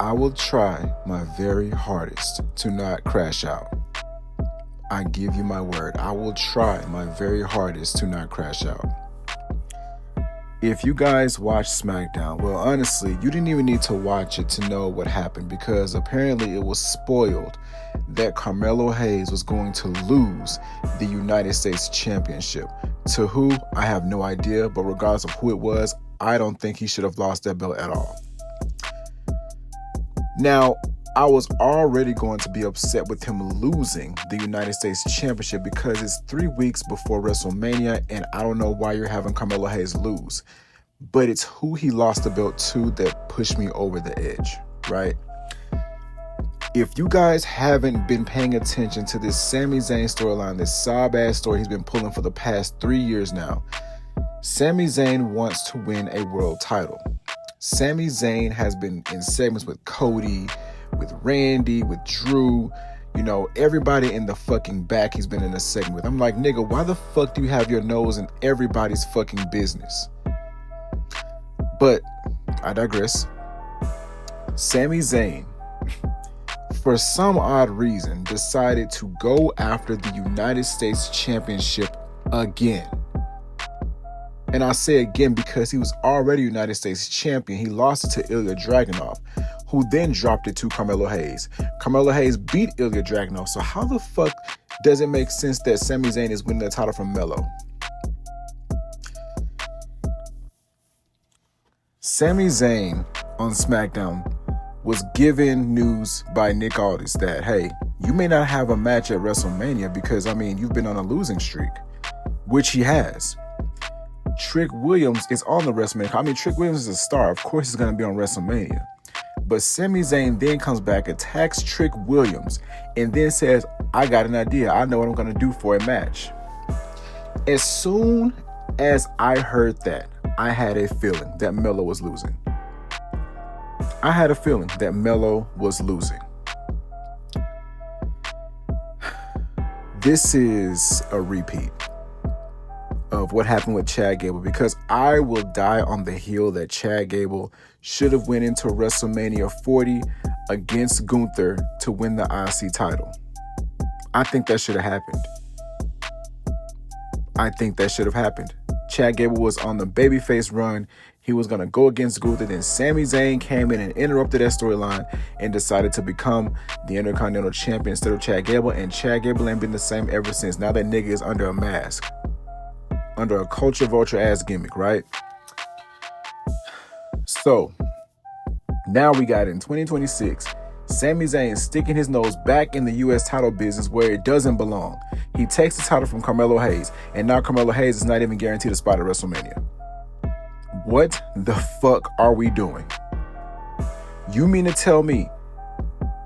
I will try my very hardest to not crash out. I give you my word. I will try my very hardest to not crash out. If you guys watch SmackDown, well, honestly, you didn't even need to watch it to know what happened, because apparently it was spoiled that Carmelo Hayes was going to lose the United States Championship. To who? I have no idea, but regardless of who it was, I don't think he should have lost that belt at all. Now, I was already going to be upset with him losing the United States Championship because it's 3 weeks before WrestleMania, and I don't know why you're having Carmelo Hayes lose. But it's who he lost the belt to that pushed me over the edge, right? If you guys haven't been paying attention to this Sami Zayn storyline, this sob-ass story he's been pulling for the past 3 years now, Sami Zayn wants to win a world title. Sami Zayn has been in segments with Cody, with Randy, with Drew, everybody in the fucking back he's been in a segment with. I'm like, nigga, why the fuck do you have your nose in everybody's fucking business? But I digress. Sami Zayn, for some odd reason, decided to go after the United States Championship again. And I say again because he was already United States champion. He lost it to Ilya Dragunov, who then dropped it to Carmelo Hayes. Carmelo Hayes beat Ilya Dragunov. So how the fuck does it make sense that Sami Zayn is winning the title from Melo? Sami Zayn on SmackDown was given news by Nick Aldis that, hey, you may not have a match at WrestleMania because, you've been on a losing streak, which he has. Trick Williams is on the WrestleMania. Trick Williams is a star. Of course he's going to be on WrestleMania. But Sami Zayn then comes back, attacks Trick Williams, and then says, I got an idea. I know what I'm going to do for a match. As soon as I heard that, I had a feeling that Melo was losing. I had a feeling that Melo was losing. This is a repeat of what happened with Chad Gable, because I will die on the hill that Chad Gable should have went into WrestleMania 40 against Gunther to win the IC title. I think that should have happened. Chad Gable was on the babyface run. He was going to go against Gunther. Then Sami Zayn came in and interrupted that storyline and decided to become the Intercontinental Champion instead of Chad Gable. And Chad Gable ain't been the same ever since. Now that nigga is under a mask, under a culture vulture ass gimmick, right? So now we got in 2026, Sami Zayn sticking his nose back in the U.S. title business where it doesn't belong. He takes the title from Carmelo Hayes, and now Carmelo Hayes is not even guaranteed a spot at WrestleMania. What the fuck are we doing? You mean to tell me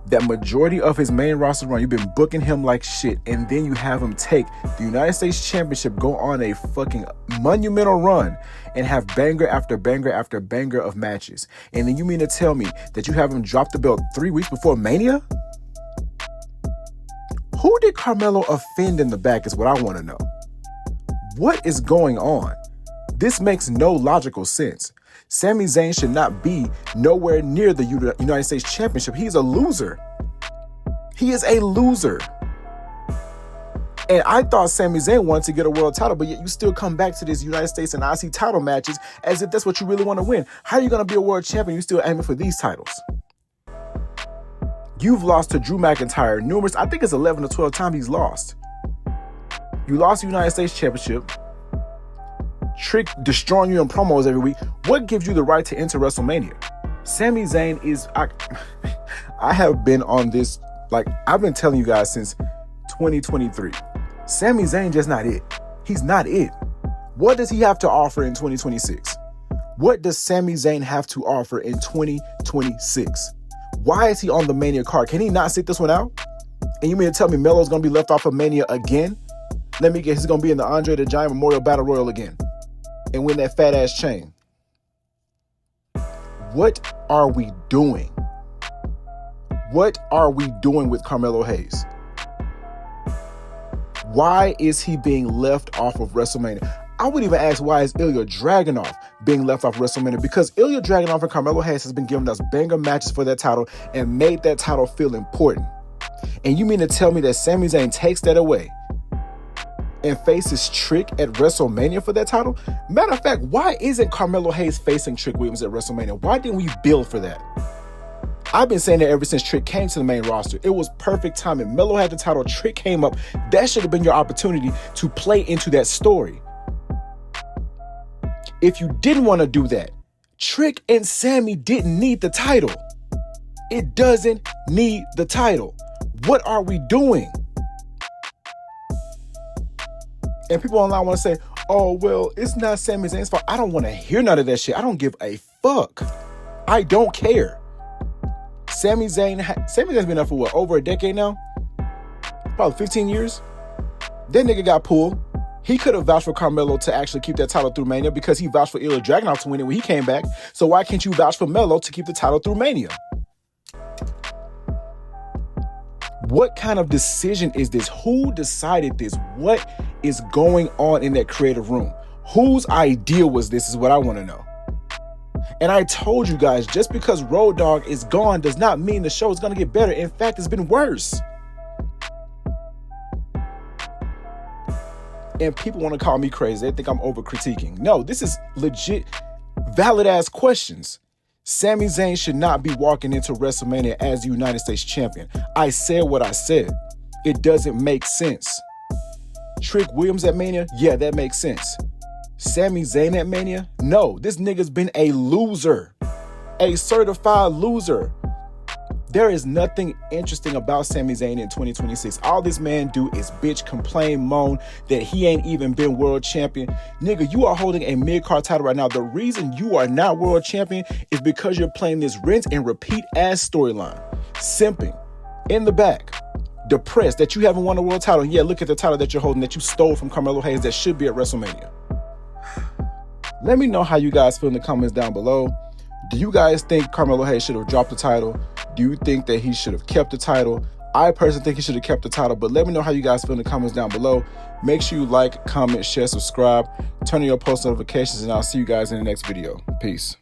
that majority of his main roster run, you've been booking him like shit, and then you have him take the United States Championship, go on a fucking monumental run, and have banger after banger after banger of matches, and then you mean to tell me that you have him drop the belt 3 weeks before Mania? Who did Carmelo offend in the back is what I want to know. What is going on? This makes no logical sense. Sami Zayn should not be nowhere near the United States Championship. He's a loser. He is a loser. And I thought Sami Zayn wanted to get a world title, but yet you still come back to this United States and IC title matches as if that's what you really want to win. How are you going to be a world champion? You're still aiming for these titles. You've lost to Drew McIntyre numerous, I think it's 11 or 12 times he's lost. You lost the United States Championship. Trick destroying you in promos every week. What gives you the right to enter WrestleMania? Sami Zayn is... I have been on this, I've been telling you guys since 2023. Sami Zayn just not it. He's not it. What does he have to offer in 2026? What does Sami Zayn have to offer in 2026? Why is he on the Mania card? Can he not sit this one out? And you mean to tell me Melo's going to be left off of Mania again? Let me guess, he's going to be in the Andre the Giant Memorial Battle Royal again and win that fat ass chain. What are we doing? What are we doing with Carmelo Hayes? Why is he being left off of WrestleMania? I would even ask, why is Ilya Dragunov being left off WrestleMania? Because Ilya Dragunov and Carmelo Hayes has been giving us banger matches for that title and made that title feel important. And you mean to tell me that Sami Zayn takes that away and faces Trick at WrestleMania for that title? Matter of fact, why isn't Carmelo Hayes facing Trick Williams at WrestleMania? Why didn't we build for that? I've been saying that ever since Trick came to the main roster. It was perfect timing. Melo had the title, Trick came up. That should have been your opportunity to play into that story. If you didn't want to do that, Trick and Sammy didn't need the title. It doesn't need the title. What are we doing? And people online want to say, oh, well, it's not Sami Zayn's fault. I don't want to hear none of that shit. I don't give a fuck. I don't care. Sami Zayn's been up for what, over a decade now? Probably 15 years. That nigga got pulled. He could have vouched for Carmelo to actually keep that title through Mania because he vouched for Ilya Dragunov to win it when he came back. So why can't you vouch for Melo to keep the title through Mania? What kind of decision is this? Who decided this? What is going on in that creative room? Whose idea was this is what I want to know. And I told you guys, just because Road Dogg is gone does not mean the show is going to get better. In fact, it's been worse. And people want to call me crazy. They think I'm over critiquing. No, this is legit, valid ass questions. Sami Zayn should not be walking into WrestleMania as the United States champion. I said what I said. It doesn't make sense. Trick Williams at Mania? Yeah, that makes sense. Sami Zayn at Mania? No, this nigga's been a loser. A certified loser. There is nothing interesting about Sami Zayn in 2026. All this man do is bitch, complain, moan that he ain't even been world champion. Nigga, you are holding a mid-card title right now. The reason you are not world champion is because you're playing this rinse and repeat ass storyline. Simping. In the back. Depressed that you haven't won a world title. And yeah, look at the title that you're holding that you stole from Carmelo Hayes that should be at WrestleMania. Let me know how you guys feel in the comments down below. Do you guys think Carmelo Hayes should have dropped the title? Do you think that he should have kept the title? I personally think he should have kept the title, but let me know how you guys feel in the comments down below. Make sure you like, comment, share, subscribe, turn on your post notifications, and I'll see you guys in the next video. Peace.